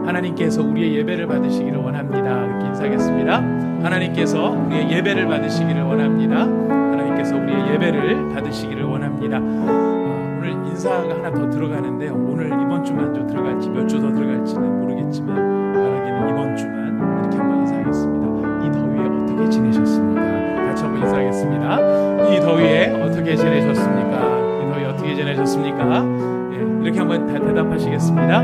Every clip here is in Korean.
하나님께서 우리의 예배를 받으시기를 원합니다. 이렇게 인사하겠습니다. 하나님께서 우리의 예배를 받으시기를 원합니다. 하나님께서 우리의 예배를 받으시기를 원합니다. 오늘 인사가 하나 더 들어가는데요. 오늘 이번 주만 좀 들어갈지 몇 주 더 들어갈지는 모르겠지만 바라기는 이번 주만 이렇게 한번 인사하겠습니다. 이 더위에 어떻게 지내셨습니까? 같이 한번 인사하겠습니다. 이 더위에 어떻게 지내셨습니까? 이 더위에 어떻게 지내셨습니까? 이렇게 한번 대답하시겠습니다.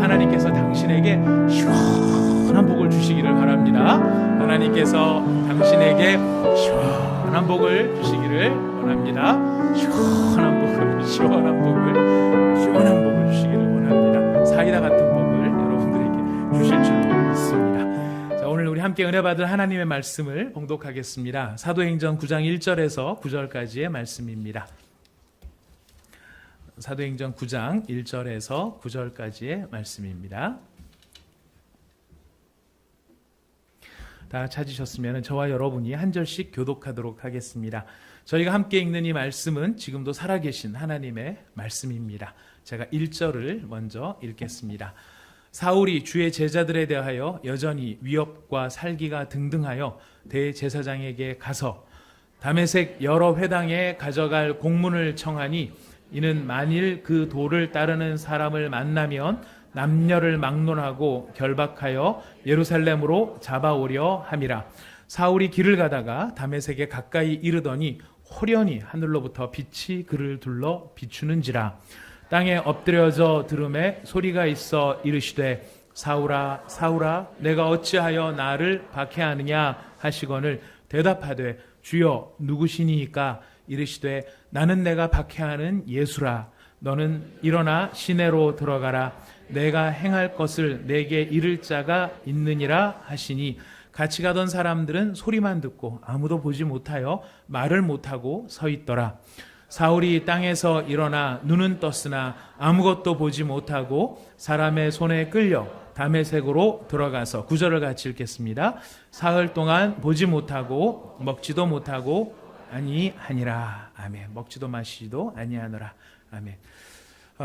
하나님께서 당신에게 시원한 복을 주시기를 바랍니다. 하나님께서 당신에게 시원한 복을 주시기를 원합니다. 시원한 복을 주시기를 원합니다. 사이다 같은 복을 여러분들에게 주실 줄로 믿습니다. 자, 오늘 우리 함께 은혜 받을 하나님의 말씀을 봉독하겠습니다. 사도행전 9장 1절에서 9절까지의 말씀입니다. 사도행전 9장 1절에서 9절까지의 말씀입니다. 다 찾으셨으면 저와 여러분이 한 절씩 교독하도록 하겠습니다. 저희가 함께 읽는 이 말씀은 지금도 살아계신 하나님의 말씀입니다. 제가 1절을 먼저 읽겠습니다. 사울이 주의 제자들에 대하여 여전히 위협과 살기가 등등하여 대제사장에게 가서 다메섹 여러 회당에 가져갈 공문을 청하니 이는 만일 그 도를 따르는 사람을 만나면 남녀를 막론하고 결박하여 예루살렘으로 잡아오려 함이라. 사울이 길을 가다가 다메섹에 가까이 이르더니 호련히 하늘로부터 빛이 그를 둘러 비추는지라. 땅에 엎드려져 들음에 소리가 있어 이르시되 사울아 사울아 내가 어찌하여 나를 박해하느냐 하시거늘 대답하되 주여 누구시니이까 이르시되 나는 내가 박해하는 예수라. 너는 일어나 시내로 들어가라. 내가 행할 것을 내게 이를 자가 있느니라 하시니 같이 가던 사람들은 소리만 듣고 아무도 보지 못하여 말을 못하고 서 있더라. 사울이 땅에서 일어나 눈은 떴으나 아무것도 보지 못하고 사람의 손에 끌려 다메섹으로 들어가서 9절을 같이 읽겠습니다. 사흘 동안 보지 못하고 먹지도 못하고 아니하니라. 아멘. 먹지도 마시지도 아니하노라. 아멘.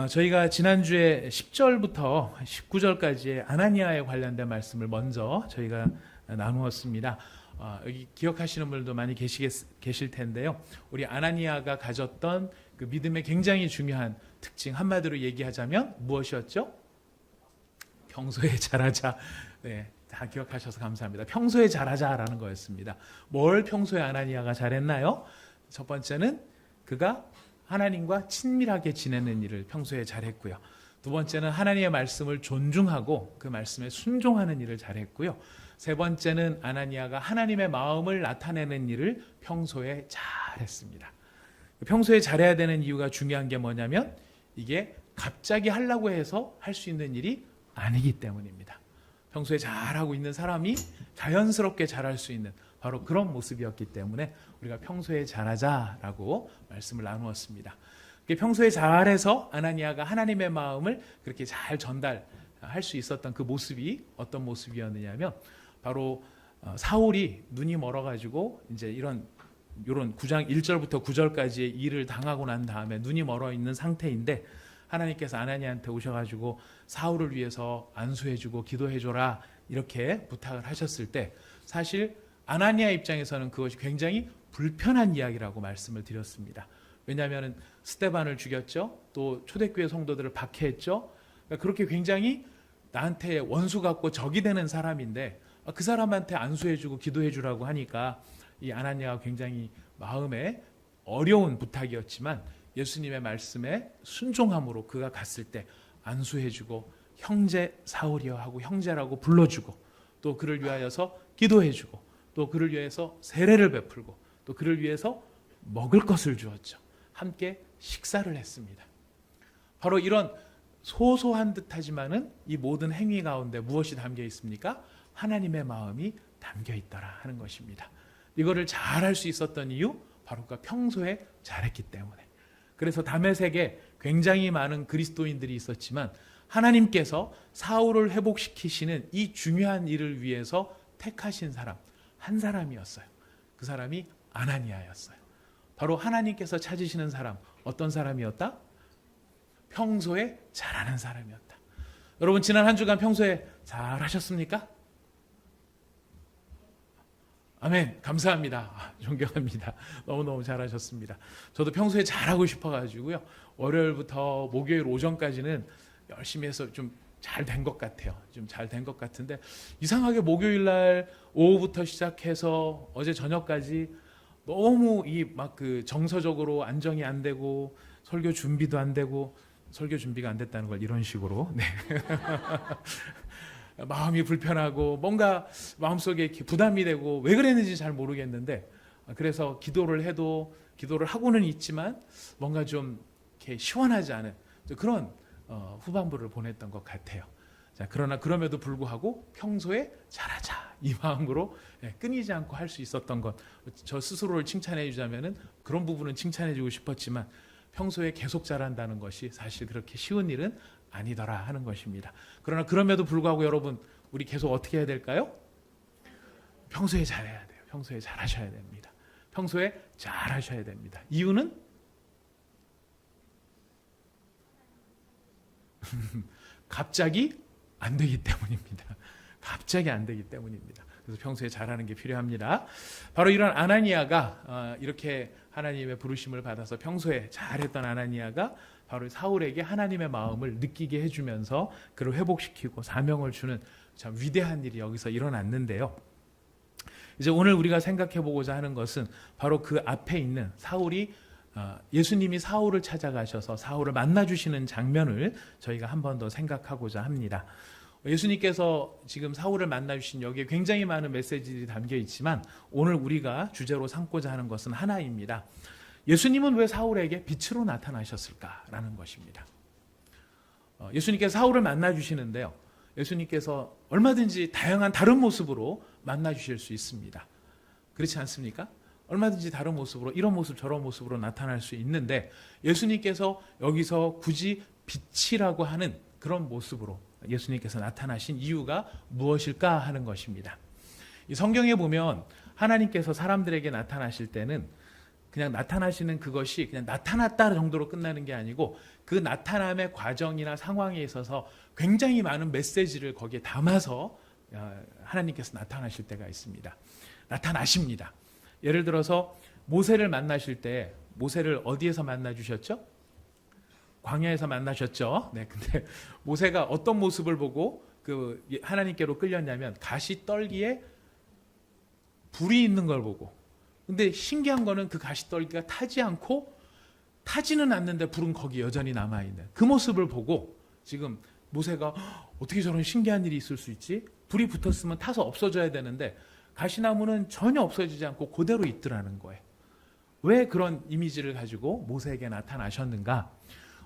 저희가 지난주에 10절부터 19절까지의 아나니아에 관련된 말씀을 먼저 저희가 나누었습니다. 여기 기억하시는 분들도 많이 계실 텐데요. 우리 아나니아가 가졌던 그 믿음의 굉장히 중요한 특징 한마디로 얘기하자면 무엇이었죠? 평소에 잘하자. 네. 다 기억하셔서 감사합니다. 평소에 잘하자라는 거였습니다. 뭘 평소에 아나니아가 잘했나요? 첫 번째는 그가 하나님과 친밀하게 지내는 일을 평소에 잘했고요. 두 번째는 하나님의 말씀을 존중하고 그 말씀에 순종하는 일을 잘했고요. 세 번째는 아나니아가 하나님의 마음을 나타내는 일을 평소에 잘했습니다. 평소에 잘해야 되는 이유가 중요한 게 뭐냐면 이게 갑자기 하려고 해서 할 수 있는 일이 아니기 때문입니다. 평소에 잘하고 있는 사람이 자연스럽게 잘할 수 있는 바로 그런 모습이었기 때문에 우리가 평소에 잘하자라고 말씀을 나누었습니다. 평소에 잘해서 아나니아가 하나님의 마음을 그렇게 잘 전달할 수 있었던 그 모습이 어떤 모습이었느냐면 바로 사울이 눈이 멀어가지고 이제 이런 9장 1절부터 9절까지의 일을 당하고 난 다음에 눈이 멀어 있는 상태인데 하나님께서 아나니아한테 오셔가지고 사울을 위해서 안수해주고 기도해줘라 이렇게 부탁을 하셨을 때 사실 아나니아 입장에서는 그것이 굉장히 불편한 이야기라고 말씀을 드렸습니다. 왜냐하면 스데반을 죽였죠. 또 초대교회 성도들을 박해했죠. 그러니까 그렇게 굉장히 나한테 원수 같고 적이 되는 사람인데 그 사람한테 안수해주고 기도해주라고 하니까 이 아나니아가 굉장히 마음에 어려운 부탁이었지만 예수님의 말씀에 순종함으로 그가 갔을 때 안수해주고 형제 사울이여 하고 형제라고 불러주고 또 그를 위하여서 기도해주고 또 그를 위해서 세례를 베풀고 또 그를 위해서 먹을 것을 주었죠. 함께 식사를 했습니다. 바로 이런 소소한 듯하지만은 이 모든 행위 가운데 무엇이 담겨 있습니까? 하나님의 마음이 담겨 있더라 하는 것입니다. 이거를 잘할 수 있었던 이유 바로 그가 평소에 잘했기 때문에. 그래서 다메섹에 굉장히 많은 그리스도인들이 있었지만 하나님께서 사울을 회복시키시는 이 중요한 일을 위해서 택하신 사람 한 사람이었어요. 그 사람이 아나니아였어요. 바로 하나님께서 찾으시는 사람 어떤 사람이었다? 평소에 잘하는 사람이었다. 여러분 지난 한 주간 평소에 잘하셨습니까? 아멘. 감사합니다. 존경합니다. 너무너무 잘하셨습니다. 저도 평소에 잘하고 싶어가지고요. 월요일부터 목요일 오전까지는 열심히 해서 좀 잘 된 것 같아요. 좀 잘 된 것 같은데 이상하게 목요일 날 오후부터 시작해서 어제 저녁까지 너무 그 정서적으로 안정이 안 되고 설교 준비도 안 되고 설교 준비가 안 됐다는 걸 이런 식으로 네. 마음이 불편하고 뭔가 마음속에 이렇게 부담이 되고 왜 그랬는지 잘 모르겠는데 그래서 기도를 하고는 있지만 뭔가 좀 이렇게 시원하지 않은 그런 후반부를 보냈던 것 같아요. 자, 그러나 그럼에도 불구하고 평소에 잘하자 이 마음으로 끊이지 않고 할 수 있었던 것, 저 스스로를 칭찬해 주자면은 그런 부분은 칭찬해 주고 싶었지만 평소에 계속 잘한다는 것이 사실 그렇게 쉬운 일은 아니더라 하는 것입니다. 그러나 그럼에도 불구하고 여러분 우리 계속 어떻게 해야 될까요? 평소에 잘해야 돼요. 평소에 잘하셔야 됩니다. 평소에 잘하셔야 됩니다. 이유는 갑자기 안 되기 때문입니다. 갑자기 안 되기 때문입니다. 그래서 평소에 잘하는 게 필요합니다. 바로 이런 아나니아가 이렇게 하나님의 부르심을 받아서 평소에 잘했던 아나니아가 바로 사울에게 하나님의 마음을 느끼게 해주면서 그를 회복시키고 사명을 주는 참 위대한 일이 여기서 일어났는데요. 이제 오늘 우리가 생각해 보고자 하는 것은 바로 그 앞에 있는 사울이 예수님이 사울을 찾아가셔서 사울을 만나주시는 장면을 저희가 한 번 더 생각하고자 합니다. 예수님께서 지금 사울을 만나주신 여기에 굉장히 많은 메시지들이 담겨 있지만 오늘 우리가 주제로 삼고자 하는 것은 하나입니다. 예수님은 왜 사울에게 빛으로 나타나셨을까라는 것입니다. 예수님께서 사울을 만나주시는데요. 예수님께서 얼마든지 다양한 다른 모습으로 만나주실 수 있습니다. 그렇지 않습니까? 얼마든지 다른 모습으로 이런 모습 저런 모습으로 나타날 수 있는데 예수님께서 여기서 굳이 빛이라고 하는 그런 모습으로 예수님께서 나타나신 이유가 무엇일까 하는 것입니다. 이 성경에 보면 하나님께서 사람들에게 나타나실 때는 그냥 나타나시는 그것이 그냥 나타났다 정도로 끝나는 게 아니고 그 나타남의 과정이나 상황에 있어서 굉장히 많은 메시지를 거기에 담아서 하나님께서 나타나실 때가 있습니다. 나타나십니다. 예를 들어서 모세를 만나실 때 모세를 어디에서 만나 주셨죠? 광야에서 만나셨죠. 네, 근데 모세가 어떤 모습을 보고 그 하나님께로 끌렸냐면 가시떨기에 불이 있는 걸 보고. 근데 신기한 거는 그 가시떨기가 타지 않고 타지는 않는데 불은 거기 여전히 남아 있는 그 모습을 보고 지금 모세가 어떻게 저런 신기한 일이 있을 수 있지? 불이 붙었으면 타서 없어져야 되는데 가시나무는 전혀 없어지지 않고 그대로 있더라는 거예요. 왜 그런 이미지를 가지고 모세에게 나타나셨는가?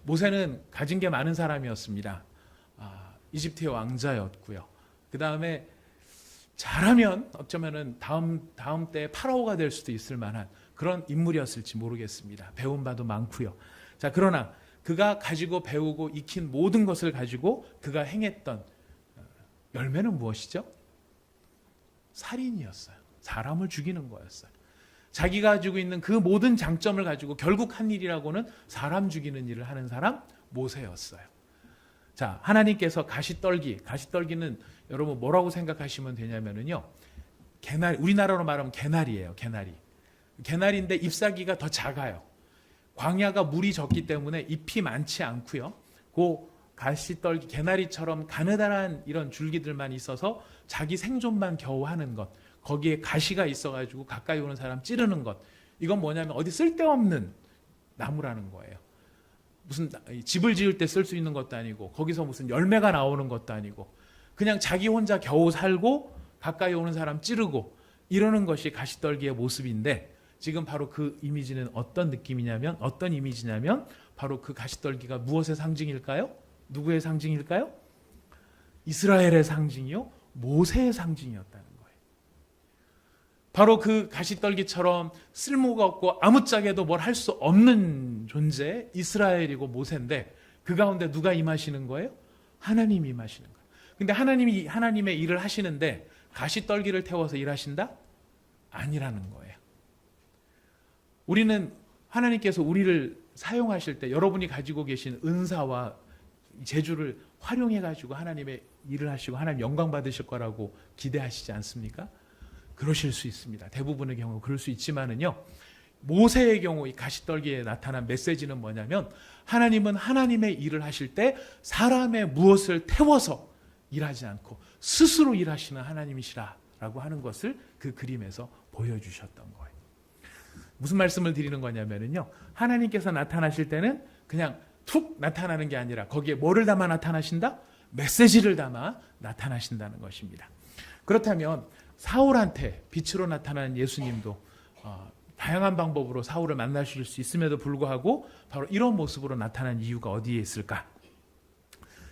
모세는 가진 게 많은 사람이었습니다. 이집트의 왕자였고요. 그 다음에 잘하면 어쩌면은 다음 때 파라오가 될 수도 있을 만한 그런 인물이었을지 모르겠습니다. 배운 바도 많고요. 자, 그러나 그가 가지고 배우고 익힌 모든 것을 가지고 그가 행했던 열매는 무엇이죠? 살인이었어요. 사람을 죽이는 거였어요. 자기가 가지고 있는 그 모든 장점을 가지고 결국 한 일이라고는 사람 죽이는 일을 하는 사람 모세였어요. 자, 하나님께서 가시떨기는 여러분 뭐라고 생각하시면 되냐면요. 개나리, 우리나라로 말하면 개나리예요. 개나리인데 잎사귀가 더 작아요. 광야가 물이 적기 때문에 잎이 많지 않고요. 그 가시떨기, 개나리처럼 가느다란 이런 줄기들만 있어서 자기 생존만 겨우 하는 것. 거기에 가시가 있어가지고 가까이 오는 사람 찌르는 것. 이건 뭐냐면 어디 쓸데없는 나무라는 거예요. 무슨 집을 지을 때 쓸 수 있는 것도 아니고 거기서 무슨 열매가 나오는 것도 아니고 그냥 자기 혼자 겨우 살고 가까이 오는 사람 찌르고 이러는 것이 가시떨기의 모습인데 지금 바로 그 이미지는 어떤 이미지냐면 바로 그 가시떨기가 무엇의 상징일까요? 누구의 상징일까요? 이스라엘의 상징이요? 모세의 상징이었다는 거예요. 바로 그 가시떨기처럼 쓸모가 없고 아무짝에도 뭘 할 수 없는 존재 이스라엘이고 모세인데 그 가운데 누가 임하시는 거예요? 하나님이 임하시는 거예요. 근데 하나님이 하나님의 일을 하시는데 가시떨기를 태워서 일하신다? 아니라는 거예요. 우리는 하나님께서 우리를 사용하실 때 여러분이 가지고 계신 은사와 재주를 활용해 가지고 하나님의 일을 하시고 하나님 영광 받으실 거라고 기대하시지 않습니까? 그러실 수 있습니다. 대부분의 경우 그럴 수 있지만은요. 모세의 경우 이 가시떨기에 나타난 메시지는 뭐냐면 하나님은 하나님의 일을 하실 때 사람의 무엇을 태워서 일하지 않고 스스로 일하시는 하나님이시라라고 하는 것을 그 그림에서 보여주셨던 거예요. 무슨 말씀을 드리는 거냐면요. 하나님께서 나타나실 때는 그냥 툭 나타나는 게 아니라 거기에 뭐를 담아 나타나신다? 메시지를 담아 나타나신다는 것입니다. 그렇다면 사울한테 빛으로 나타나는 예수님도 다양한 방법으로 사울을 만나실 수 있음에도 불구하고 바로 이런 모습으로 나타난 이유가 어디에 있을까?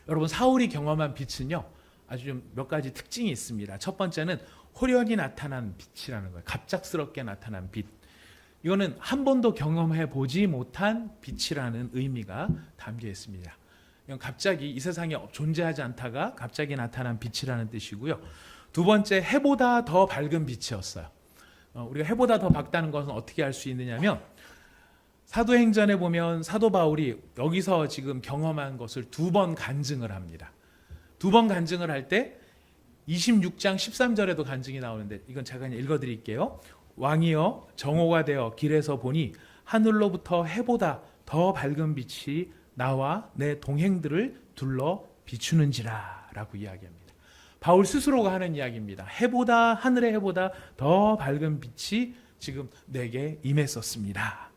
여러분, 사울이 경험한 빛은요, 아주 좀 몇 가지 특징이 있습니다. 첫 번째는 호련히 나타난 빛이라는 거예요. 갑작스럽게 나타난 빛. 이거는 한 번도 경험해 보지 못한 빛이라는 의미가 담겨 있습니다. 이건 갑자기 이 세상에 존재하지 않다가 갑자기 나타난 빛이라는 뜻이고요. 두 번째, 해보다 더 밝은 빛이었어요. 우리가 해보다 더 밝다는 것은 어떻게 알 수 있느냐면 사도행전에 보면 사도 바울이 여기서 지금 경험한 것을 두 번 간증을 합니다. 두 번 간증을 할 때 26장 13절에도 간증이 나오는데 이건 제가 그냥 읽어드릴게요. 왕이여 정오가 되어 길에서 보니 하늘로부터 해보다 더 밝은 빛이 나와 내 동행들을 둘러 비추는지라 라고 이야기합니다. 바울 스스로가 하는 이야기입니다. 하늘의 해보다 더 밝은 빛이 지금 내게 임했었습니다.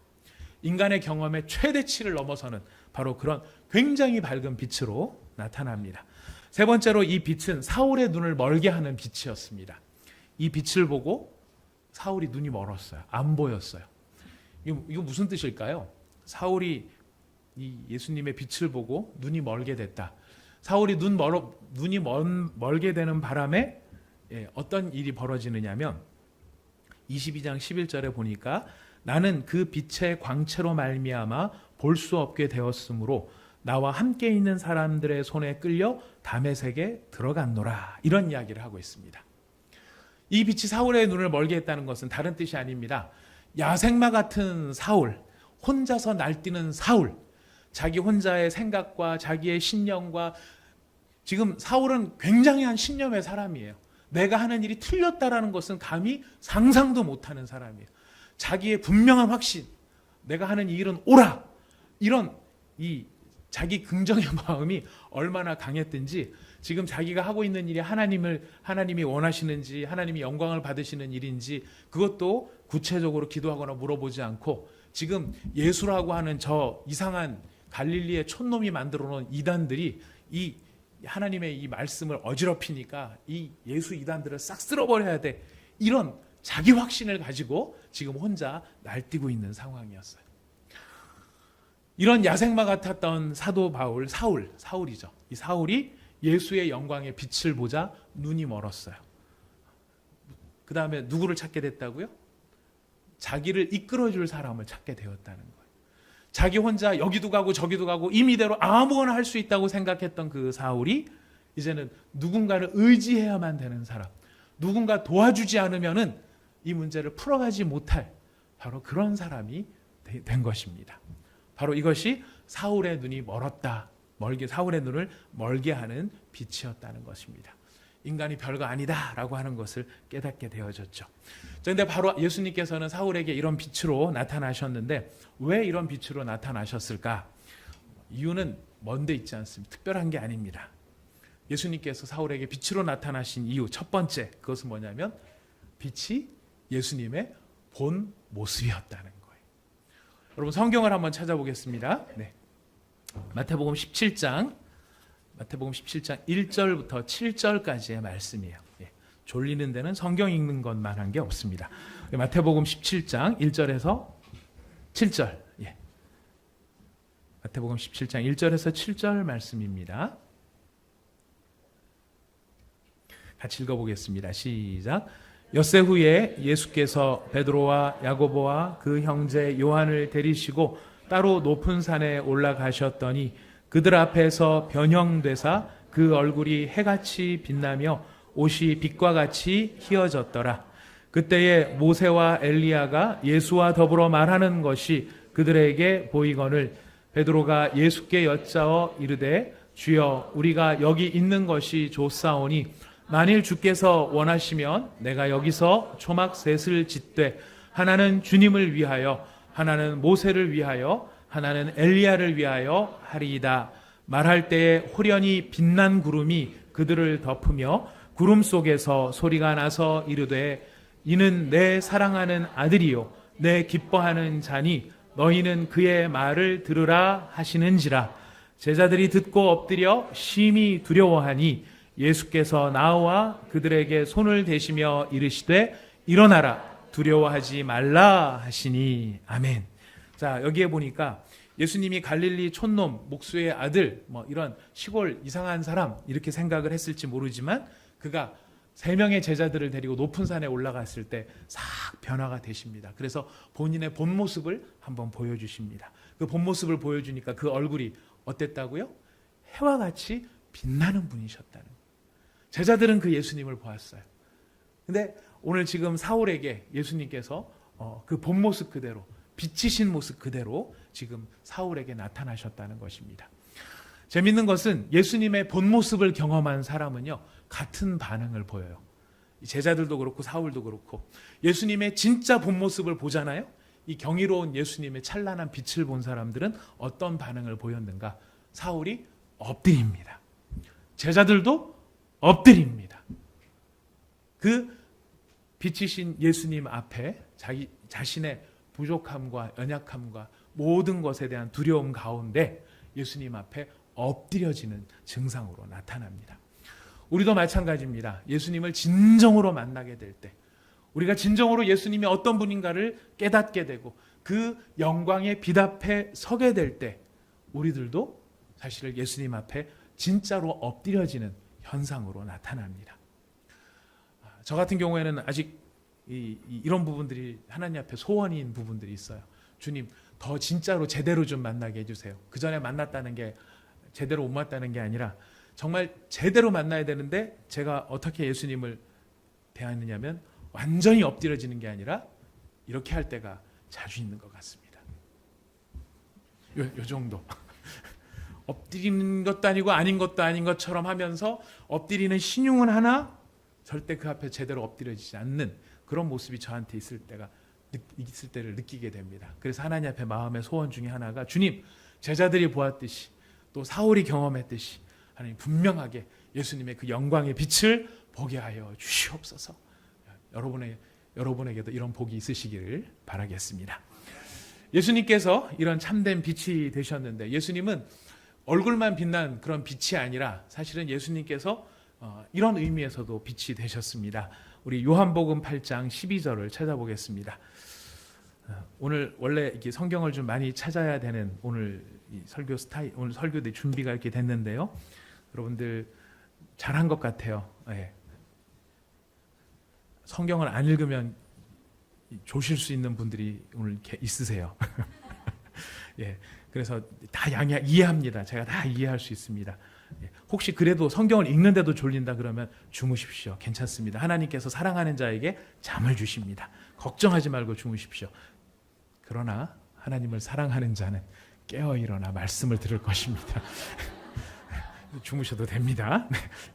인간의 경험의 최대치를 넘어서는 바로 그런 굉장히 밝은 빛으로 나타납니다. 세 번째로 이 빛은 사울의 눈을 멀게 하는 빛이었습니다. 이 빛을 보고 사울이 눈이 멀었어요. 안 보였어요. 이거 무슨 뜻일까요? 사울이 이 예수님의 빛을 보고 눈이 멀게 됐다. 사울이 눈이 멀게 되는 바람에 어떤 일이 벌어지느냐면 22장 11절에 보니까 나는 그 빛의 광채로 말미암아 볼 수 없게 되었으므로 나와 함께 있는 사람들의 손에 끌려 다메섹에 들어갔노라. 이런 이야기를 하고 있습니다. 이 빛이 사울의 눈을 멀게 했다는 것은 다른 뜻이 아닙니다. 야생마 같은 사울, 혼자서 날뛰는 사울, 자기 혼자의 생각과 자기의 신념과 지금 사울은 굉장히 신념의 사람이에요. 내가 하는 일이 틀렸다라는 것은 감히 상상도 못하는 사람이에요. 자기의 분명한 확신, 내가 하는 이 일은 옳아. 이런 이 자기 긍정의 마음이 얼마나 강했든지 지금 자기가 하고 있는 일이 하나님이 원하시는지 하나님이 영광을 받으시는 일인지 그것도 구체적으로 기도하거나 물어보지 않고 지금 예수라고 하는 저 이상한 갈릴리의 촌놈이 만들어 놓은 이단들이 이 하나님의 이 말씀을 어지럽히니까 이 예수 이단들을 싹 쓸어버려야 돼. 이런 자기 확신을 가지고 지금 혼자 날뛰고 있는 상황이었어요. 이런 야생마 같았던 사도 바울, 사울이죠. 이 사울이 예수의 영광의 빛을 보자 눈이 멀었어요. 그 다음에 누구를 찾게 됐다고요? 자기를 이끌어줄 사람을 찾게 되었다는 거예요. 자기 혼자 여기도 가고 저기도 가고 임의대로 아무거나 할 수 있다고 생각했던 그 사울이 이제는 누군가를 의지해야만 되는 사람, 누군가 도와주지 않으면은 이 문제를 풀어가지 못할 바로 그런 사람이 된 것입니다. 바로 이것이 사울의 눈이 사울의 눈을 멀게 하는 빛이었다는 것입니다. 인간이 별거 아니다라고 하는 것을 깨닫게 되어졌죠. 그런데 바로 예수님께서는 사울에게 이런 빛으로 나타나셨는데 왜 이런 빛으로 나타나셨을까? 이유는 먼데 있지 않습니다. 특별한 게 아닙니다. 예수님께서 사울에게 빛으로 나타나신 이유 첫 번째, 그것은 뭐냐면 빛이 예수님의 본 모습이었다는 거예요. 여러분 성경을 한번 찾아보겠습니다. 네. 마태복음 17장 1절부터 7절까지의 말씀이에요. 예. 졸리는 데는 성경 읽는 것만 한 게 없습니다. 마태복음 17장 1절에서 7절. 예. 마태복음 17장 1절에서 7절 말씀입니다. 같이 읽어보겠습니다. 시작. 엿새 후에 예수께서 베드로와 야고보와 그 형제 요한을 데리시고 따로 높은 산에 올라가셨더니 그들 앞에서 변형되사 그 얼굴이 해같이 빛나며 옷이 빛과 같이 희어졌더라. 그때에 모세와 엘리야가 예수와 더불어 말하는 것이 그들에게 보이거늘 베드로가 예수께 여짜어 이르되 주여 우리가 여기 있는 것이 좋사오니 만일 주께서 원하시면 내가 여기서 초막 셋을 짓되 하나는 주님을 위하여 하나는 모세를 위하여 하나는 엘리야를 위하여 하리이다. 말할 때에 호련히 빛난 구름이 그들을 덮으며 구름 속에서 소리가 나서 이르되 이는 내 사랑하는 아들이요 내 기뻐하는 자니 너희는 그의 말을 들으라 하시는지라. 제자들이 듣고 엎드려 심히 두려워하니 예수께서 나와 그들에게 손을 대시며 이르시되 일어나라 두려워하지 말라 하시니. 아멘. 자, 여기에 보니까 예수님이 갈릴리 촌놈 목수의 아들 이런 시골 이상한 사람 이렇게 생각을 했을지 모르지만 그가 3명의 제자들을 데리고 높은 산에 올라갔을 때 싹 변화가 되십니다. 그래서 본인의 본 모습을 한번 보여주십니다. 그 본 모습을 보여주니까 그 얼굴이 어땠다고요? 해와 같이 빛나는 분이셨다는 거예요. 제자들은 그 예수님을 보았어요. 근데 오늘 지금 사울에게 예수님께서 그 본 모습 그대로 빛이신 모습 그대로 지금 사울에게 나타나셨다는 것입니다. 재밌는 것은 예수님의 본 모습을 경험한 사람은요 같은 반응을 보여요. 제자들도 그렇고 사울도 그렇고 예수님의 진짜 본 모습을 보잖아요. 이 경이로운 예수님의 찬란한 빛을 본 사람들은 어떤 반응을 보였는가? 사울이 엎드립니다. 제자들도 엎드립니다. 그 빛이신 예수님 앞에 자기 자신의 부족함과 연약함과 모든 것에 대한 두려움 가운데 예수님 앞에 엎드려지는 증상으로 나타납니다. 우리도 마찬가지입니다. 예수님을 진정으로 만나게 될 때, 우리가 진정으로 예수님이 어떤 분인가를 깨닫게 되고 그 영광의 빛 앞에 서게 될 때 우리들도 사실 예수님 앞에 진짜로 엎드려지는 현상으로 나타납니다. 저 같은 경우에는 아직 이런 부분들이 하나님 앞에 소원인 부분들이 있어요. 주님, 더 진짜로 제대로 좀 만나게 해주세요. 그 전에 만났다는 게 제대로 못 만났다는 게 아니라 정말 제대로 만나야 되는데 제가 어떻게 예수님을 대하느냐면 완전히 엎드려지는 게 아니라 이렇게 할 때가 자주 있는 것 같습니다. 요 정도. 엎드리는 것도 아니고 아닌 것도 아닌 것처럼 하면서 엎드리는 신용은 하나 절대 그 앞에 제대로 엎드려지지 않는 그런 모습이 저한테 있을 때를 느끼게 됩니다. 그래서 하나님 앞에 마음의 소원 중에 하나가 주님, 제자들이 보았듯이 또 사울이 경험했듯이 하나님 분명하게 예수님의 그 영광의 빛을 보게 하여 주시옵소서. 여러분에게도 이런 복이 있으시기를 바라겠습니다. 예수님께서 이런 참된 빛이 되셨는데 예수님은 얼굴만 빛난 그런 빛이 아니라 사실은 예수님께서 이런 의미에서도 빛이 되셨습니다. 우리 요한복음 8장 12절을 찾아보겠습니다. 오늘 원래 이렇게 성경을 좀 많이 찾아야 되는 오늘 설교 스타일, 오늘 설교대 준비가 이렇게 됐는데요. 여러분들 잘한 것 같아요. 네. 성경을 안 읽으면 조실 수 있는 분들이 오늘 있으세요. 예, 그래서 다 이해합니다. 제가 다 이해할 수 있습니다. 혹시 그래도 성경을 읽는데도 졸린다 그러면 주무십시오. 괜찮습니다. 하나님께서 사랑하는 자에게 잠을 주십니다. 걱정하지 말고 주무십시오. 그러나 하나님을 사랑하는 자는 깨어 일어나 말씀을 들을 것입니다. 주무셔도 됩니다.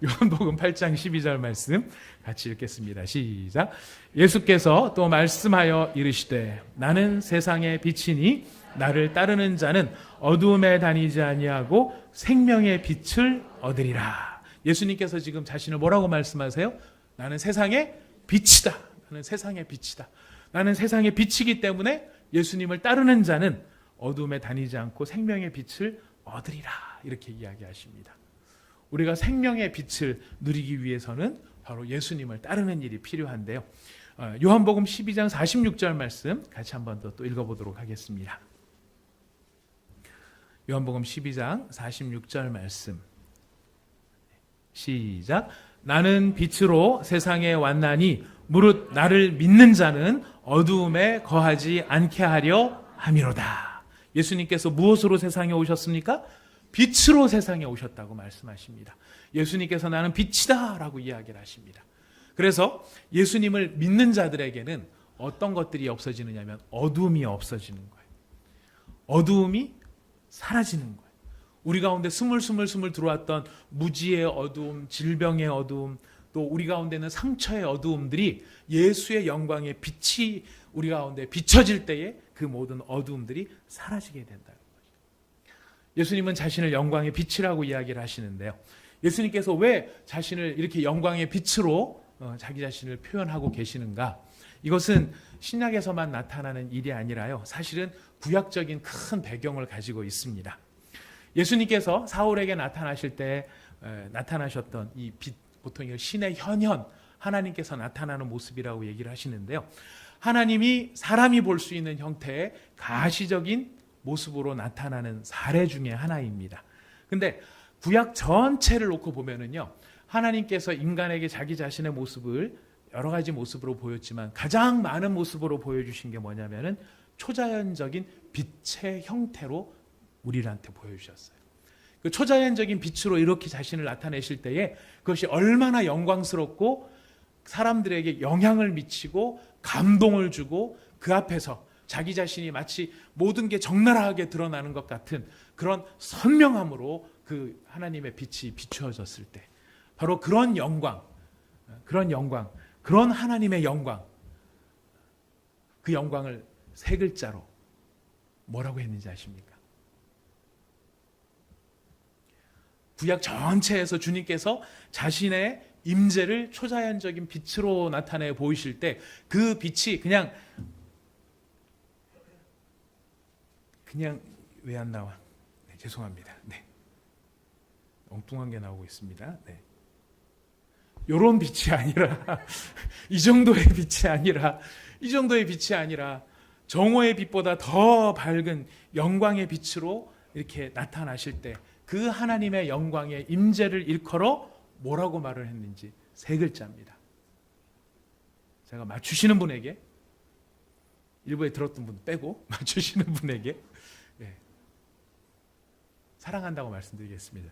요한복음 8장 12절 말씀 같이 읽겠습니다. 시작. 예수께서 또 말씀하여 이르시되 나는 세상의 빛이니 나를 따르는 자는 어두움에 다니지 아니하고 생명의 빛을 얻으리라. 예수님께서 지금 자신을 뭐라고 말씀하세요? 나는 세상의 빛이다. 나는 세상의 빛이다. 나는 세상의 빛이기 때문에 예수님을 따르는 자는 어두움에 다니지 않고 생명의 빛을 얻으리라. 이렇게 이야기하십니다. 우리가 생명의 빛을 누리기 위해서는 바로 예수님을 따르는 일이 필요한데요. 요한복음 12장 46절 말씀 같이 한번 더 읽어보도록 하겠습니다. 요한복음 12장 46절 말씀 시작. 나는 빛으로 세상에 왔나니 무릇 나를 믿는 자는 어두움에 거하지 않게 하려 함이로다. 예수님께서 무엇으로 세상에 오셨습니까? 빛으로 세상에 오셨다고 말씀하십니다. 예수님께서 나는 빛이다 라고 이야기를 하십니다. 그래서 예수님을 믿는 자들에게는 어떤 것들이 없어지느냐면 어둠이 없어지는 거예요. 어두움이 사라지는 거예요. 우리 가운데 스물스물 들어왔던 무지의 어두움, 질병의 어두움, 또 우리 가운데 있는 상처의 어두움들이 예수의 영광의 빛이 우리 가운데 비춰질 때에 그 모든 어두움들이 사라지게 된다는 거죠. 예수님은 자신을 영광의 빛이라고 이야기를 하시는데요. 예수님께서 왜 자신을 이렇게 영광의 빛으로 자기 자신을 표현하고 계시는가? 이것은 신약에서만 나타나는 일이 아니라요. 사실은 구약적인 큰 배경을 가지고 있습니다. 예수님께서 사울에게 나타나실 때 나타나셨던 이 빛, 보통 이걸 신의 현현, 하나님께서 나타나는 모습이라고 얘기를 하시는데요. 하나님이 사람이 볼 수 있는 형태의 가시적인 모습으로 나타나는 사례 중에 하나입니다. 근데 구약 전체를 놓고 보면은요, 하나님께서 인간에게 자기 자신의 모습을 여러 가지 모습으로 보였지만 가장 많은 모습으로 보여주신 게 뭐냐면은 초자연적인 빛의 형태로 우리한테 보여주셨어요. 그 초자연적인 빛으로 이렇게 자신을 나타내실 때에 그것이 얼마나 영광스럽고 사람들에게 영향을 미치고 감동을 주고 그 앞에서 자기 자신이 마치 모든 게 적나라하게 드러나는 것 같은 그런 선명함으로 그 하나님의 빛이 비추어졌을 때 바로 그런 영광, 그런 하나님의 영광, 그 영광을 세 글자로 뭐라고 했는지 아십니까? 구약 전체에서 주님께서 자신의 임재를 초자연적인 빛으로 나타내 보이실 때 그 빛이 그냥 왜 안 나와? 네, 죄송합니다. 네. 엉뚱한 게 나오고 있습니다. 네. 요런 빛이 아니라 이 정도의 빛이 아니라 정오의 빛보다 더 밝은 영광의 빛으로 이렇게 나타나실 때 그 하나님의 영광의 임재를 일컬어 뭐라고 말을 했는지 세 글자입니다. 제가 맞추시는 분에게, 일부에 들었던 분 빼고 맞추시는 분에게 사랑한다고 말씀드리겠습니다.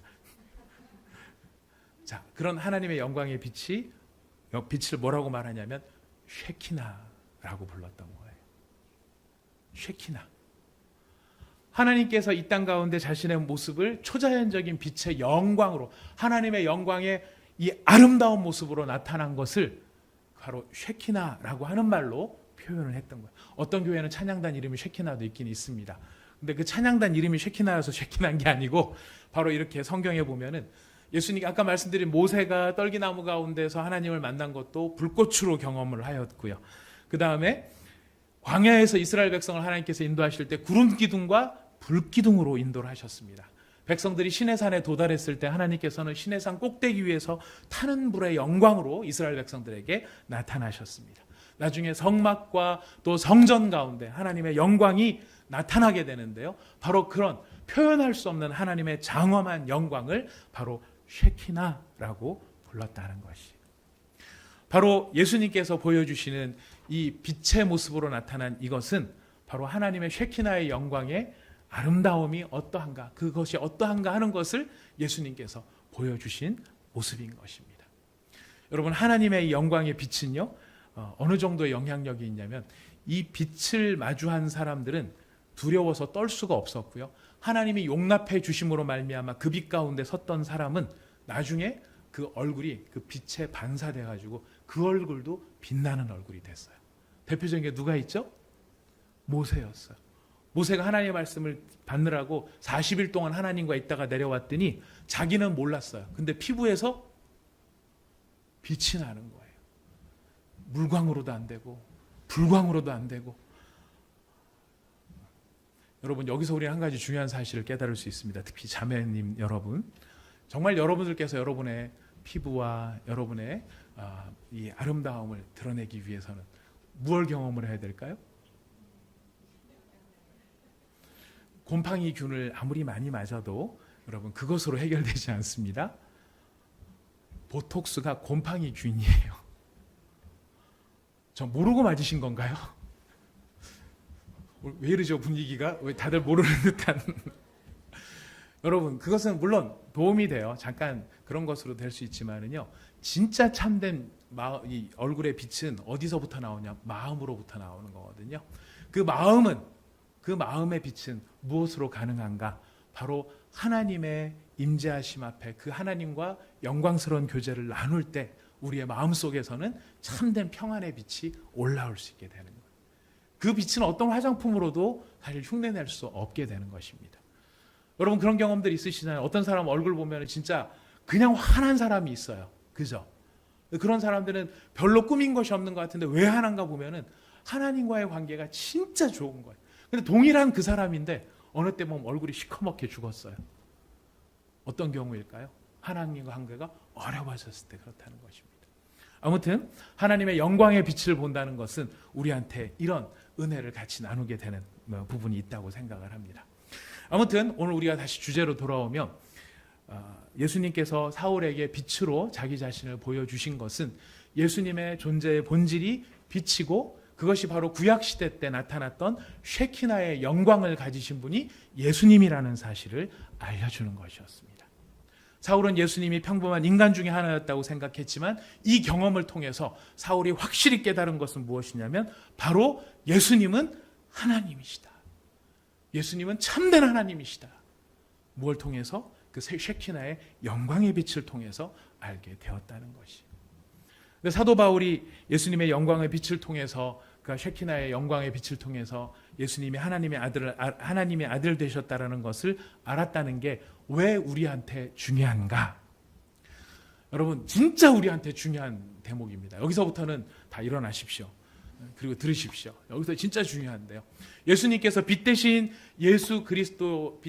자, 그런 하나님의 영광의 빛을 뭐라고 말하냐면 쉐키나라고 불렀던 거예요. 쉐키나. 하나님께서 이 땅 가운데 자신의 모습을 초자연적인 빛의 영광으로, 하나님의 영광의 이 아름다운 모습으로 나타난 것을 바로 쉐키나라고 하는 말로 표현을 했던 거예요. 어떤 교회는 찬양단 이름이 쉐키나도 있긴 있습니다. 근데 그 찬양단 이름이 쉐키나여서 쉐키나인 게 아니고 바로 이렇게 성경에 보면은 예수님이 아까 말씀드린 모세가 떨기나무 가운데서 하나님을 만난 것도 불꽃으로 경험을 하였고요. 그 다음에 광야에서 이스라엘 백성을 하나님께서 인도하실 때 구름 기둥과 불 기둥으로 인도를 하셨습니다. 백성들이 시내산에 도달했을 때 하나님께서는 시내산 꼭대기 위에서 타는 불의 영광으로 이스라엘 백성들에게 나타나셨습니다. 나중에 성막과 또 성전 가운데 하나님의 영광이 나타나게 되는데요. 바로 그런 표현할 수 없는 하나님의 장엄한 영광을 바로 쉐키나라고 불렀다는 것이, 바로 예수님께서 보여주시는 이 빛의 모습으로 나타난 이것은 바로 하나님의 쉐키나의 영광의 아름다움이 어떠한가, 그것이 어떠한가 하는 것을 예수님께서 보여주신 모습인 것입니다. 여러분, 하나님의 영광의 빛은요, 어느 정도의 영향력이 있냐면 이 빛을 마주한 사람들은 두려워서 떨 수가 없었고요. 하나님이 용납해 주심으로 말미암아 그 빛 가운데 섰던 사람은 나중에 그 얼굴이 그 빛에 반사돼 가지고 그 얼굴도 빛나는 얼굴이 됐어요. 대표적인 게 누가 있죠? 모세였어요. 모세가 하나님의 말씀을 받느라고 40일 동안 하나님과 있다가 내려왔더니 자기는 몰랐어요. 근데 피부에서 빛이 나는 거예요. 물광으로도 안 되고 불광으로도 안 되고. 여러분, 여기서 우리 한 가지 중요한 사실을 깨달을 수 있습니다. 특히 자매님 여러분, 정말 여러분들께서 여러분의 피부와 여러분의 이 아름다움을 드러내기 위해서는 무엇을 경험을 해야 될까요? 곰팡이 균을 아무리 많이 맞아도 여러분 그것으로 해결되지 않습니다. 보톡스가 곰팡이 균이에요. 저 모르고 맞으신 건가요? 왜 이러죠, 분위기가? 왜 다들 모르는 듯한. 여러분, 그것은 물론 도움이 돼요. 잠깐 그런 것으로 될 수 있지만은요, 진짜 참된 이 얼굴의 빛은 어디서부터 나오냐? 마음으로부터 나오는 거거든요. 그 마음은 그 마음의 빛은 무엇으로 가능한가? 바로 하나님의 임재하심 앞에 그 하나님과 영광스러운 교제를 나눌 때 우리의 마음속에서는 참된 평안의 빛이 올라올 수 있게 되는 거예요. 그 빛은 어떤 화장품으로도 사실 흉내낼 수 없게 되는 것입니다. 여러분 그런 경험들 있으시나요? 어떤 사람 얼굴 보면 진짜 그냥 환한 사람이 있어요. 그죠? 그런 사람들은 별로 꾸민 것이 없는 것 같은데 왜 환한가 보면은 하나님과의 관계가 진짜 좋은 거예요. 근데 동일한 그 사람인데 어느 때 보면 얼굴이 시커멓게 죽었어요. 어떤 경우일까요? 하나님과 관계가 어려워졌을 때 그렇다는 것입니다. 아무튼 하나님의 영광의 빛을 본다는 것은 우리한테 이런 은혜를 같이 나누게 되는 부분이 있다고 생각을 합니다. 아무튼 오늘 우리가 다시 주제로 돌아오면 예수님께서 사울에게 빛으로 자기 자신을 보여주신 것은 예수님의 존재의 본질이 빛이고 그것이 바로 구약시대 때 나타났던 쉐키나의 영광을 가지신 분이 예수님이라는 사실을 알려주는 것이었습니다. 사울은 예수님이 평범한 인간 중에 하나였다고 생각했지만 이 경험을 통해서 사울이 확실히 깨달은 것은 무엇이냐면 바로 예수님은 하나님이시다. 예수님은 참된 하나님이시다. 무엇을 통해서? 그 쉐키나의 영광의 빛을 통해서 알게 되었다는 것이. 사도 바울이 예수님의 영광의 빛을 통해서 그 쉐키나의 영광의 빛을 통해서 예수님이 하나님의 아들 되셨다라는 것을 알았다는 게 왜 우리한테 중요한가? 여러분 진짜 우리한테 중요한 대목입니다. 여기서부터는 다 일어나십시오. 그리고 들으십시오. 여기서 진짜 중요한데요. 예수님께서 빛 대신 예수 그리스도,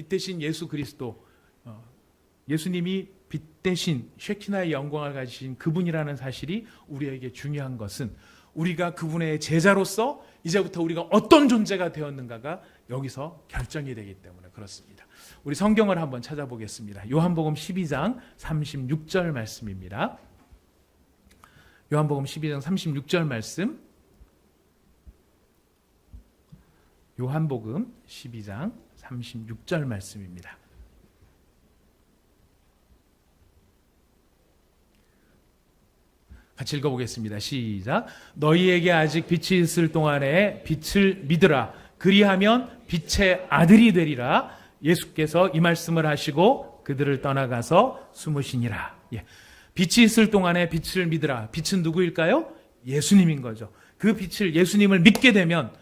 예수님이 빛 대신 쉐키나의 영광을 가지신 그분이라는 사실이 우리에게 중요한 것은 우리가 그분의 제자로서 이제부터 우리가 어떤 존재가 되었는가가 여기서 결정이 되기 때문에 그렇습니다. 우리 성경을 한번 찾아보겠습니다. 요한복음 12장 36절 말씀입니다. 요한복음 12장 36절 말씀. 요한복음 12장 36절 말씀입니다. 같이 읽어보겠습니다. 시작. 너희에게 아직 빛이 있을 동안에 빛을 믿으라. 그리하면 빛의 아들이 되리라. 예수께서 이 말씀을 하시고 그들을 떠나가서 숨으시니라. 예. 빛이 있을 동안에 빛을 믿으라. 빛은 누구일까요? 예수님인 거죠. 그 빛을 예수님을 믿게 되면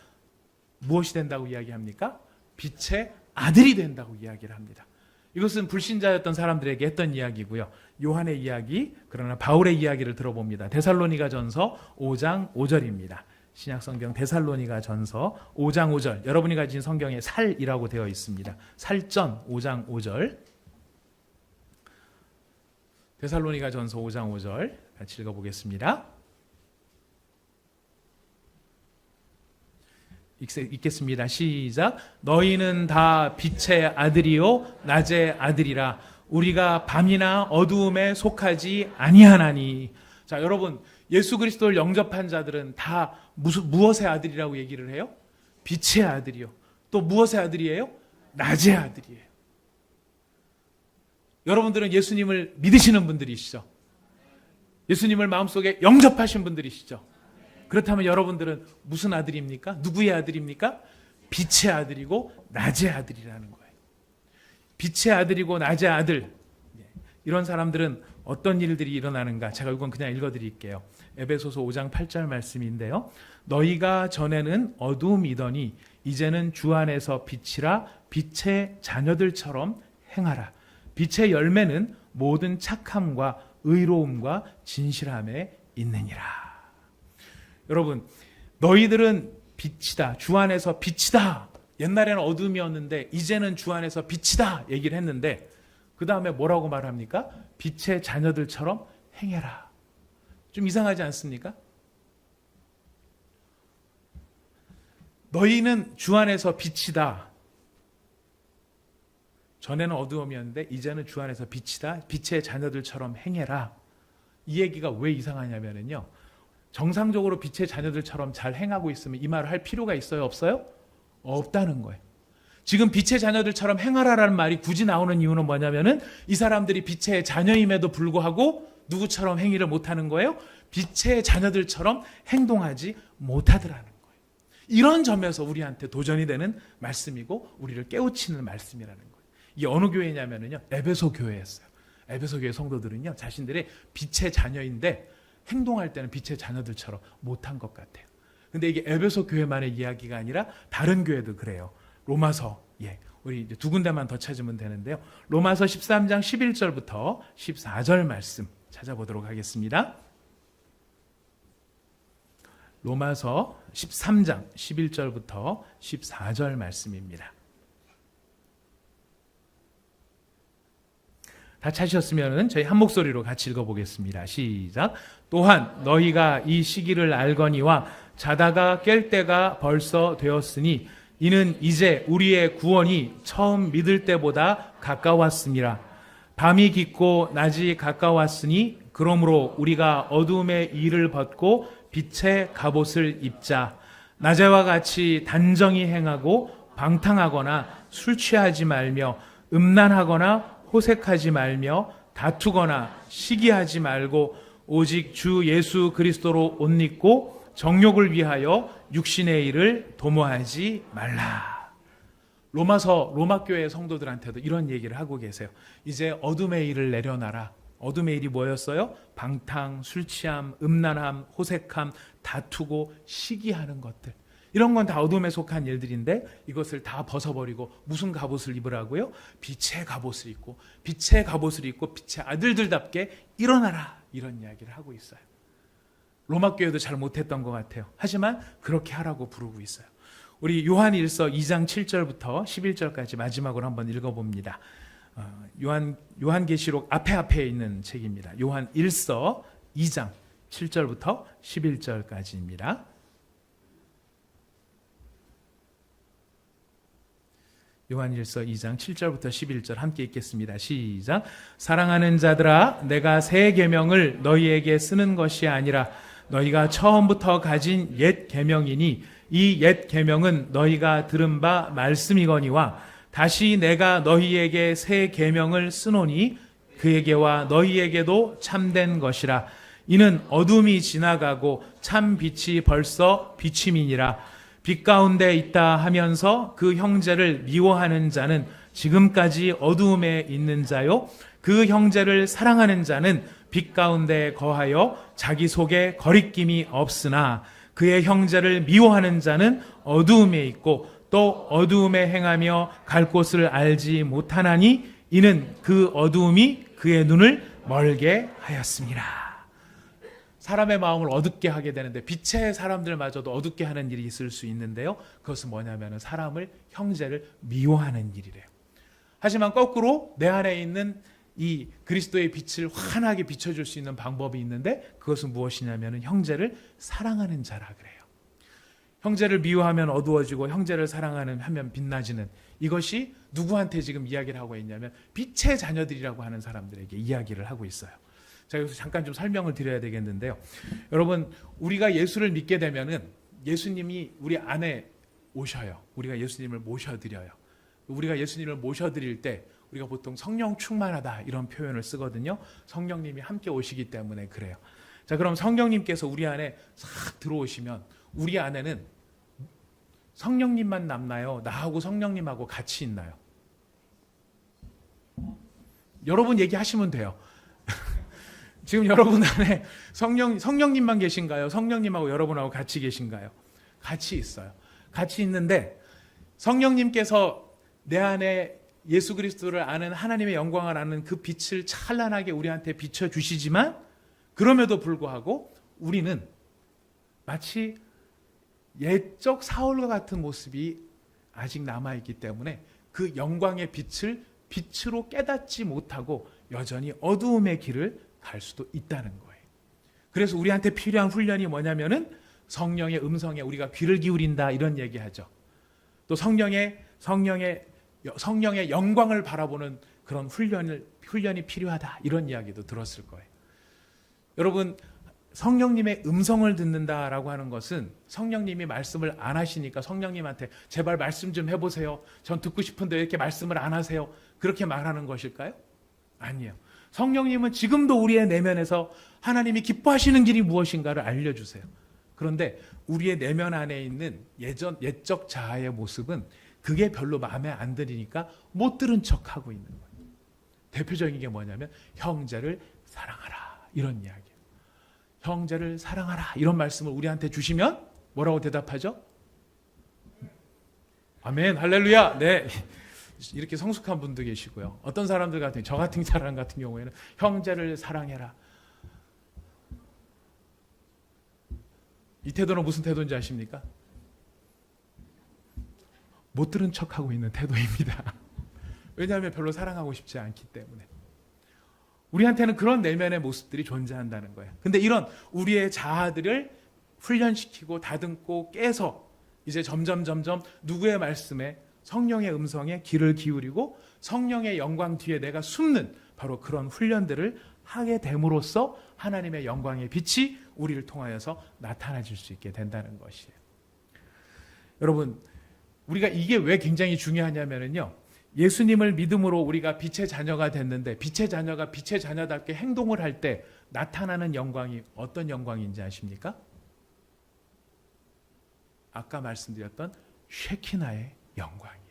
무엇이 된다고 이야기합니까? 빛의 아들이 된다고 이야기를 합니다. 이것은 불신자였던 사람들에게 했던 이야기고요. 요한의 이야기, 그러나 바울의 이야기를 들어봅니다. 데살로니가전서 5장 5절입니다. 신약성경 데살로니가전서 5장 5절. 여러분이 가진 성경에 살이라고 되어 있습니다. 살전 5장 5절. 데살로니가전서 5장 5절 같이 읽어보겠습니다. 읽겠습니다. 시작. 너희는 다 빛의 아들이요 낮의 아들이라. 우리가 밤이나 어두움에 속하지 아니하나니. 자, 여러분 예수 그리스도를 영접한 자들은 다 무엇의 아들이라고 얘기를 해요? 빛의 아들이요. 또 무엇의 아들이에요? 낮의 아들이에요. 여러분들은 예수님을 믿으시는 분들이시죠? 예수님을 마음속에 영접하신 분들이시죠? 그렇다면 여러분들은 무슨 아들입니까? 누구의 아들입니까? 빛의 아들이고 낮의 아들이라는 거예요. 빛의 아들이고 낮의 아들. 이런 사람들은 어떤 일들이 일어나는가? 제가 이건 그냥 읽어드릴게요. 에베소서 5장 8절 말씀인데요. 너희가 전에는 어두움이더니 이제는 주 안에서 빛이라. 빛의 자녀들처럼 행하라. 빛의 열매는 모든 착함과 의로움과 진실함에 있느니라. 여러분, 너희들은 빛이다. 주 안에서 빛이다. 옛날에는 어둠이었는데 이제는 주 안에서 빛이다 얘기를 했는데 그 다음에 뭐라고 말합니까? 빛의 자녀들처럼 행해라. 좀 이상하지 않습니까? 너희는 주 안에서 빛이다. 전에는 어두움이었는데 이제는 주 안에서 빛이다. 빛의 자녀들처럼 행해라. 이 얘기가 왜 이상하냐면요. 정상적으로 빛의 자녀들처럼 잘 행하고 있으면 이 말을 할 필요가 있어요? 없어요? 없다는 거예요. 지금 빛의 자녀들처럼 행하라라는 말이 굳이 나오는 이유는 뭐냐면은 이 사람들이 빛의 자녀임에도 불구하고 누구처럼 행위를 못하는 거예요? 빛의 자녀들처럼 행동하지 못하더라는 거예요. 이런 점에서 우리한테 도전이 되는 말씀이고 우리를 깨우치는 말씀이라는 거예요. 이게 어느 교회냐면요, 에베소 교회였어요. 에베소 교회 성도들은요, 자신들의 빛의 자녀인데 행동할 때는 빛의 자녀들처럼 못한 것 같아요. 근데 이게 에베소 교회만의 이야기가 아니라 다른 교회도 그래요. 로마서, 우리 이제 두 군데만 더 찾으면 되는데요. 로마서 13장 11절부터 14절 말씀 찾아보도록 하겠습니다. 로마서 13장 11절부터 14절 말씀입니다. 다 찾으셨으면 저희 한 목소리로 같이 읽어보겠습니다. 시작. 또한 너희가 이 시기를 알거니와 자다가 깰 때가 벌써 되었으니 이는 이제 우리의 구원이 처음 믿을 때보다 가까웠습니다. 밤이 깊고 낮이 가까웠으니 그러므로 우리가 어두움의 일을 벗고 빛의 갑옷을 입자. 낮에와 같이 단정히 행하고 방탕하거나 술 취하지 말며 음란하거나 호색하지 말며 다투거나 시기하지 말고 오직 주 예수 그리스도로 옷 입고 정욕을 위하여 육신의 일을 도모하지 말라. 로마 교회 성도들한테도 이런 얘기를 하고 계세요. 이제 어둠의 일을 내려놔라. 어둠의 일이 뭐였어요? 방탕, 술 취함, 음란함, 호색함, 다투고 시기하는 것들. 이런 건 다 어둠에 속한 일들인데 이것을 다 벗어버리고 무슨 갑옷을 입으라고요? 빛의 갑옷을 입고 빛의 갑옷을 입고 빛의 아들들답게 일어나라. 이런 이야기를 하고 있어요. 로마 교회도 잘 못했던 것 같아요. 하지만 그렇게 하라고 부르고 있어요. 우리 요한일서 2장 7절부터 11절까지 마지막으로 한번 읽어봅니다. 요한계시록 앞에 있는 책입니다. 요한일서 2장 7절부터 11절까지입니다. 요한일서 2장 7절부터 11절 함께 읽겠습니다. 시작. 사랑하는 자들아, 내가 새 계명을 너희에게 쓰는 것이 아니라 너희가 처음부터 가진 옛 계명이니 이 옛 계명은 너희가 들은 바 말씀이거니와 다시 내가 너희에게 새 계명을 쓰노니 그에게와 너희에게도 참된 것이라. 이는 어둠이 지나가고 참 빛이 벌써 비침이니라. 빛 가운데 있다 하면서 그 형제를 미워하는 자는 지금까지 어두움에 있는 자요, 그 형제를 사랑하는 자는 빛 가운데 거하여 자기 속에 거리낌이 없으나 그의 형제를 미워하는 자는 어두움에 있고 또 어두움에 행하며 갈 곳을 알지 못하나니 이는 그 어두움이 그의 눈을 멀게 하였습니다. 사람의 마음을 어둡게 하게 되는데 빛의 사람들마저도 어둡게 하는 일이 있을 수 있는데요. 그것은 뭐냐면 사람을, 형제를 미워하는 일이래요. 하지만 거꾸로 내 안에 있는 이 그리스도의 빛을 환하게 비춰줄 수 있는 방법이 있는데 그것은 무엇이냐면 형제를 사랑하는 자라 그래요. 형제를 미워하면 어두워지고 형제를 하면 빛나지는, 이것이 누구한테 지금 이야기를 하고 있냐면 빛의 자녀들이라고 하는 사람들에게 이야기를 하고 있어요. 자, 여기서 잠깐 좀 설명을 드려야 되겠는데요. 여러분, 우리가 예수를 믿게 되면은 예수님이 우리 안에 오셔요. 우리가 예수님을 모셔드려요. 우리가 예수님을 모셔드릴 때 우리가 보통 성령 충만하다 이런 표현을 쓰거든요. 성령님이 함께 오시기 때문에 그래요. 자, 그럼 성령님께서 우리 안에 싹 들어오시면 우리 안에는 성령님만 남나요? 나하고 성령님하고 같이 있나요? 여러분 얘기하시면 돼요. 지금 여러분 안에 성령님만 계신가요? 성령님하고 여러분하고 같이 계신가요? 같이 있어요. 같이 있는데 성령님께서 내 안에 예수 그리스도를 아는, 하나님의 영광을 아는 그 빛을 찬란하게 우리한테 비춰주시지만 그럼에도 불구하고 우리는 마치 옛적 사울과 같은 모습이 아직 남아있기 때문에 그 영광의 빛을 빛으로 깨닫지 못하고 여전히 어두움의 길을 갈 수도 있다는 거예요. 그래서 우리한테 필요한 훈련이 뭐냐면은 성령의 음성에 우리가 귀를 기울인다 이런 얘기하죠. 또 성령의 영광을 바라보는 그런 훈련이 필요하다 이런 이야기도 들었을 거예요. 여러분, 성령님의 음성을 듣는다라고 하는 것은 성령님이 말씀을 안 하시니까 성령님한테 제발 말씀 좀 해보세요. 전 듣고 싶은데 왜 이렇게 말씀을 안 하세요? 그렇게 말하는 것일까요? 아니에요. 성령님은 지금도 우리의 내면에서 하나님이 기뻐하시는 길이 무엇인가를 알려주세요. 그런데 우리의 내면 안에 있는 옛적 자아의 모습은 그게 별로 마음에 안 들으니까 못 들은 척하고 있는 거예요. 대표적인 게 뭐냐면 형제를 사랑하라 이런 이야기예요. 형제를 사랑하라 이런 말씀을 우리한테 주시면 뭐라고 대답하죠? 아멘 할렐루야. 네, 이렇게 성숙한 분도 계시고요. 어떤 사람들 같은 저 같은 사람 같은 경우에는 형제를 사랑해라. 이 태도는 무슨 태도인지 아십니까? 못 들은 척하고 있는 태도입니다. 왜냐하면 별로 사랑하고 싶지 않기 때문에. 우리한테는 그런 내면의 모습들이 존재한다는 거예요. 근데 이런 우리의 자아들을 훈련시키고 다듬고 깨서 이제 점점 누구의 말씀에 성령의 음성에 귀를 기울이고 성령의 영광 뒤에 내가 숨는 바로 그런 훈련들을 하게 됨으로써 하나님의 영광의 빛이 우리를 통하여서 나타나질 수 있게 된다는 것이에요. 여러분, 우리가 이게 왜 굉장히 중요하냐면요. 예수님을 믿음으로 우리가 빛의 자녀가 됐는데 빛의 자녀가 빛의 자녀답게 행동을 할 때 나타나는 영광이 어떤 영광인지 아십니까? 아까 말씀드렸던 쉐키나의 영광이에요.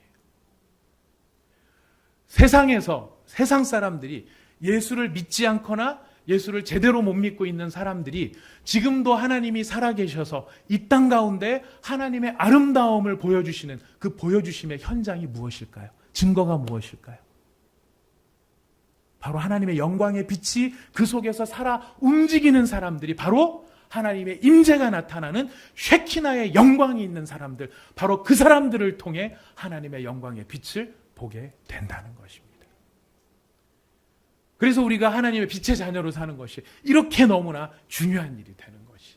세상에서 세상 사람들이 예수를 믿지 않거나 예수를 제대로 못 믿고 있는 사람들이 지금도 하나님이 살아계셔서 이 땅 가운데 하나님의 아름다움을 보여주시는 그 보여주심의 현장이 무엇일까요? 증거가 무엇일까요? 바로 하나님의 영광의 빛이 그 속에서 살아 움직이는 사람들이 바로 하나님의 임재가 나타나는 쉐키나의 영광이 있는 사람들, 바로 그 사람들을 통해 하나님의 영광의 빛을 보게 된다는 것입니다. 그래서 우리가 하나님의 빛의 자녀로 사는 것이 이렇게 너무나 중요한 일이 되는 것이.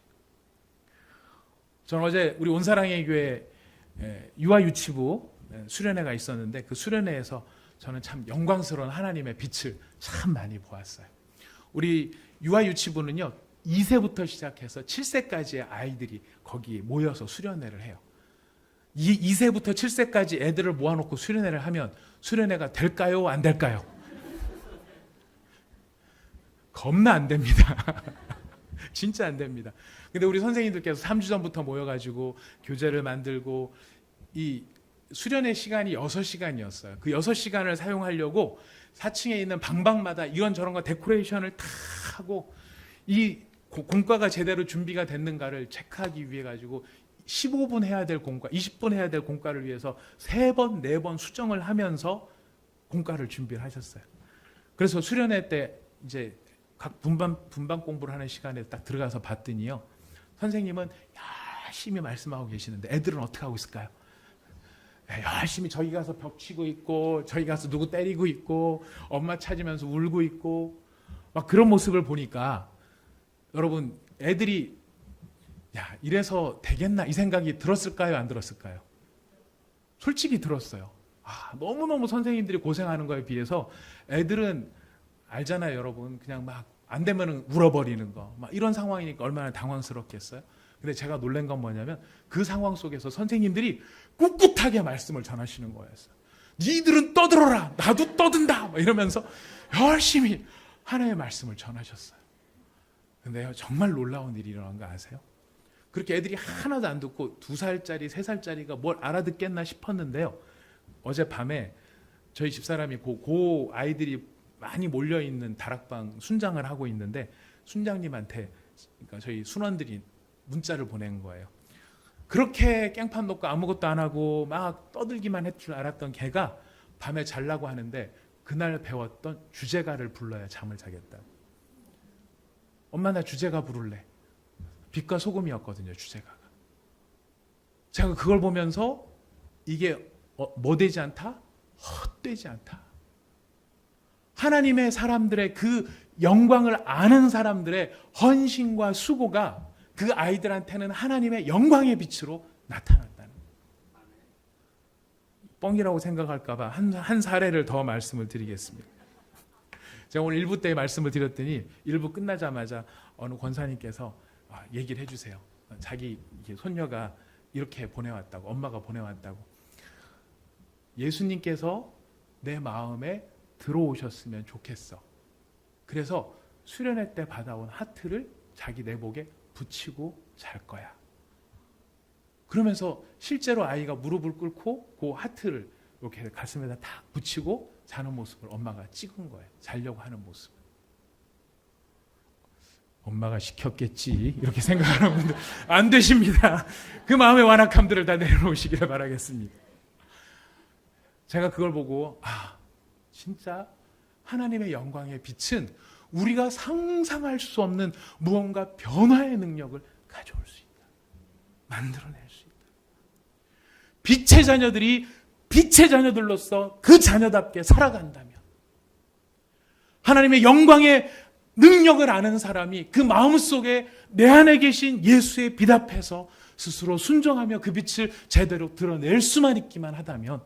저는 어제 우리 온사랑의 교회 유아유치부 수련회가 있었는데 그 수련회에서 저는 참 영광스러운 하나님의 빛을 참 많이 보았어요. 우리 유아유치부는요 2세부터 시작해서 7세까지의 아이들이 거기 모여서 수련회를 해요. 2세부터 7세까지 애들을 모아놓고 수련회를 하면 수련회가 될까요? 안 될까요? 겁나 안 됩니다. 진짜 안 됩니다. 근데 우리 선생님들께서 3주 전부터 모여가지고 교재를 만들고 이 수련회 시간이 6시간이었어요. 그 6시간을 사용하려고 4층에 있는 방방마다 이런저런 거 데코레이션을 다 하고 이 공과가 제대로 준비가 됐는가를 체크하기 위해 가지고 15분 해야 될 공과, 20분 해야 될 공과를 위해서 3번, 4번 수정을 하면서 공과를 준비를 하셨어요. 그래서 수련회 때 이제 각 분반 공부를 하는 시간에 딱 들어가서 봤더니요. 선생님은 열심히 말씀하고 계시는데 애들은 어떻게 하고 있을까요? 열심히 저기 가서 벽 치고 있고 저기 가서 누구 때리고 있고 엄마 찾으면서 울고 있고 막 그런 모습을 보니까 여러분 애들이 야 이래서 되겠나 이 생각이 들었을까요? 안 들었을까요? 솔직히 들었어요. 너무너무 선생님들이 고생하는 거에 비해서 애들은 알잖아요 여러분. 그냥 막 안 되면 울어버리는 거 막 이런 상황이니까 얼마나 당황스럽겠어요. 근데 제가 놀란 건 뭐냐면 그 상황 속에서 선생님들이 꿋꿋하게 말씀을 전하시는 거였어요. 니들은 떠들어라 나도 떠든다 막 이러면서 열심히 하나님의 말씀을 전하셨어요. 근데요 정말 놀라운 일이 일어난 거 아세요? 그렇게 애들이 하나도 안 듣고 2살짜리 3살짜리가 뭘 알아듣겠나 싶었는데요. 어젯밤에 저희 집사람이 그 아이들이 많이 몰려있는 다락방 순장을 하고 있는데 순장님한테 그러니까 저희 순원들이 문자를 보낸 거예요. 그렇게 깽판 놓고 아무것도 안 하고 막 떠들기만 했을 줄 알았던 걔가 밤에 자려고 하는데 그날 배웠던 주제가를 불러야 잠을 자겠다. 엄마 나 주제가 부를래. 빛과 소금이었거든요 주제가가. 제가 그걸 보면서 이게 뭐 되지 않다? 헛되지 않다. 하나님의 사람들의 그 영광을 아는 사람들의 헌신과 수고가 그 아이들한테는 하나님의 영광의 빛으로 나타났다는 거예요. 뻥이라고 생각할까 봐 한 사례를 더 말씀을 드리겠습니다. 제가 오늘 1부 때 말씀을 드렸더니 1부 끝나자마자 어느 권사님께서 얘기를 해주세요. 자기 손녀가 이렇게 보내왔다고, 엄마가 보내왔다고. 예수님께서 내 마음에 들어오셨으면 좋겠어. 그래서 수련회 때 받아온 하트를 자기 내복에 붙이고 잘 거야. 그러면서 실제로 아이가 무릎을 꿇고 그 하트를 이렇게 가슴에다 탁 붙이고 자는 모습을 엄마가 찍은 거예요. 자려고 하는 모습을. 엄마가 시켰겠지 이렇게 생각하는 분들 안 되십니다. 그 마음의 완악함들을 다 내려놓으시기를 바라겠습니다. 제가 그걸 보고 진짜 하나님의 영광의 빛은 우리가 상상할 수 없는 무언가 변화의 능력을 가져올 수 있다. 만들어낼 수 있다. 빛의 자녀들이 빛의 자녀들로서 그 자녀답게 살아간다면, 하나님의 영광의 능력을 아는 사람이 그 마음속에 내 안에 계신 예수의 빛 앞에서 스스로 순종하며 그 빛을 제대로 드러낼 수만 있기만 하다면,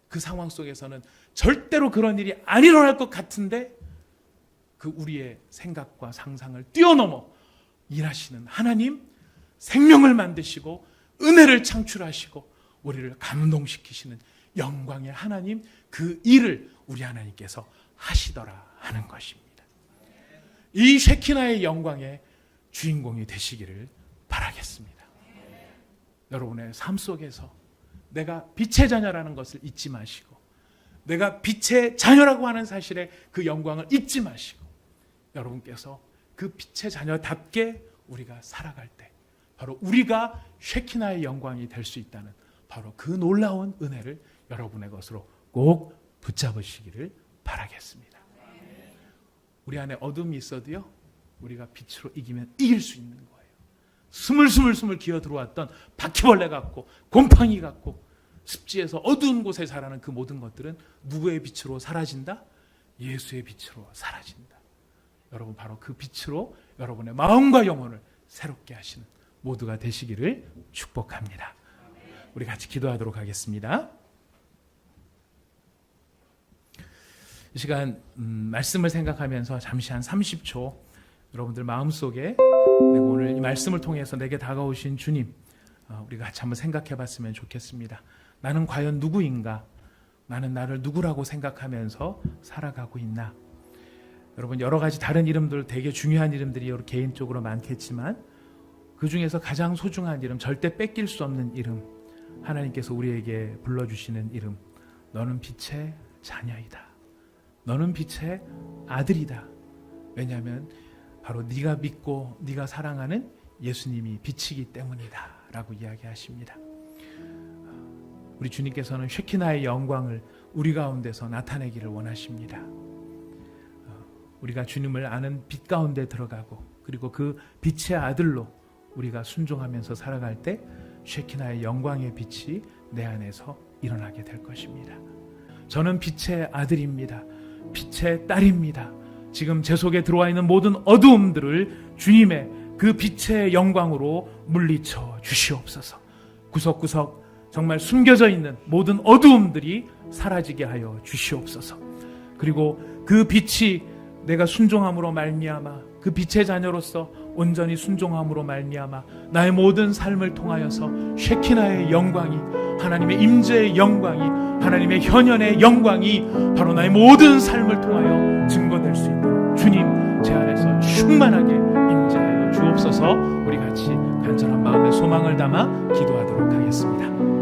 그 상황 속에서는 절대로 그런 일이 안 일어날 것 같은데 그 우리의 생각과 상상을 뛰어넘어 일하시는 하나님, 생명을 만드시고 은혜를 창출하시고 우리를 감동시키시는 영광의 하나님, 그 일을 우리 하나님께서 하시더라 하는 것입니다. 이 쉐키나의 영광의 주인공이 되시기를 바라겠습니다. 여러분의 삶 속에서 내가 빛의 자녀라는 것을 잊지 마시고, 내가 빛의 자녀라고 하는 사실에 그 영광을 잊지 마시고, 여러분께서 그 빛의 자녀답게 우리가 살아갈 때 바로 우리가 쉐키나의 영광이 될 수 있다는 바로 그 놀라운 은혜를 여러분의 것으로 꼭 붙잡으시기를 바라겠습니다. 우리 안에 어둠이 있어도요, 우리가 빛으로 이기면 이길 수 있는 거예요. 스물스물 기어 들어왔던 바퀴벌레 같고 곰팡이 같고 습지에서 어두운 곳에 자라는 그 모든 것들은 누구의 빛으로 사라진다? 예수의 빛으로 사라진다. 여러분, 바로 그 빛으로 여러분의 마음과 영혼을 새롭게 하시는 모두가 되시기를 축복합니다. 우리 같이 기도하도록 하겠습니다. 이 시간 말씀을 생각하면서 잠시 한 30초 여러분들 마음속에 내가 오늘 이 말씀을 통해서 내게 다가오신 주님, 우리가 같이 한번 생각해 봤으면 좋겠습니다. 나는 과연 누구인가? 나는 나를 누구라고 생각하면서 살아가고 있나? 여러분, 여러 가지 다른 이름들, 되게 중요한 이름들이 개인적으로 많겠지만 그 중에서 가장 소중한 이름, 절대 뺏길 수 없는 이름, 하나님께서 우리에게 불러주시는 이름, 너는 빛의 자녀이다. 너는 빛의 아들이다. 왜냐하면 바로 네가 믿고 네가 사랑하는 예수님이 빛이기 때문이다 라고 이야기하십니다. 우리 주님께서는 쉐키나의 영광을 우리 가운데서 나타내기를 원하십니다. 우리가 주님을 아는 빛 가운데 들어가고, 그리고 그 빛의 아들로 우리가 순종하면서 살아갈 때 쉐키나의 영광의 빛이 내 안에서 일어나게 될 것입니다. 저는 빛의 아들입니다. 빛의 딸입니다. 지금 제 속에 들어와 있는 모든 어두움들을 주님의 그 빛의 영광으로 물리쳐 주시옵소서. 구석구석 정말 숨겨져 있는 모든 어두움들이 사라지게 하여 주시옵소서. 그리고 그 빛이 내가 순종함으로 말미암아, 그 빛의 자녀로서 온전히 순종함으로 말미암아 나의 모든 삶을 통하여서 쉐키나의 영광이, 하나님의 임재의 영광이, 하나님의 현현의 영광이 바로 나의 모든 삶을 통하여 증거될 수 있도록 주님 제 안에서 충만하게 임재하여 주옵소서. 우리 같이 간절한 마음의 소망을 담아 기도하도록 하겠습니다.